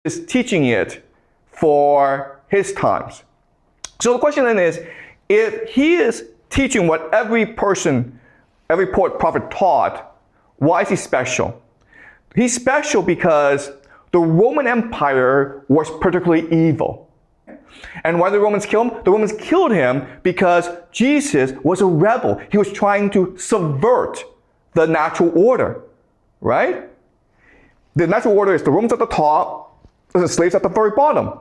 is teaching it for his times. So the question then is, if he is teaching what every person, every poet, prophet taught, why is he special? He's special because the Roman Empire was particularly evil. And why did the Romans kill him? The Romans killed him because Jesus was a rebel. He was trying to subvert the natural order, right? The natural order is the Romans at the top, the slaves at the very bottom.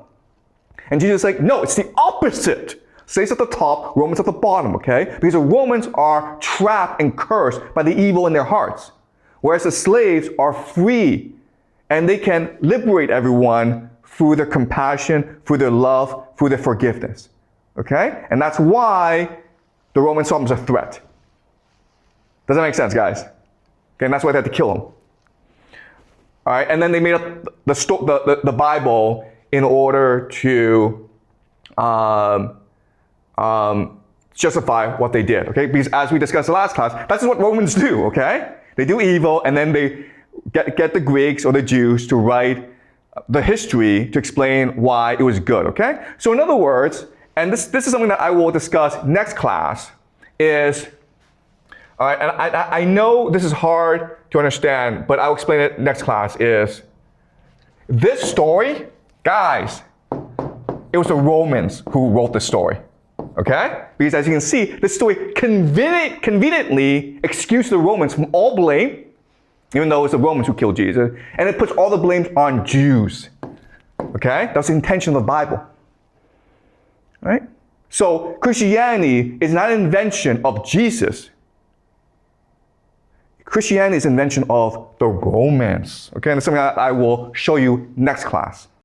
And Jesus is like, no, it's the opposite. Slaves at the top, Romans at the bottom, okay? Because the Romans are trapped and cursed by the evil in their hearts. Whereas the slaves are free and they can liberate everyone through their compassion, through their love, through their forgiveness, okay? And that's why the Romans saw him as a threat. Does that make sense, guys? Okay, and that's why they had to kill him. All right, and then they made up the Bible in order to justify what they did, okay? Because as we discussed in the last class, that's what Romans do, okay? They do evil, and then they get the Greeks or the Jews to write the history to explain why it was good, okay? So in other words, and this is something that I will discuss next class, is, all right, and I know this is hard to understand, but I'll explain it next class, is this story, guys, it was the Romans who wrote this story, okay? Because as you can see, this story conveniently excused the Romans from all blame, even though it's the Romans who killed Jesus, and it puts all the blame on Jews, okay? That's the intention of the Bible, right? So Christianity is not an invention of Jesus. Christianity is an invention of the Romans, okay? And it's something I will show you next class.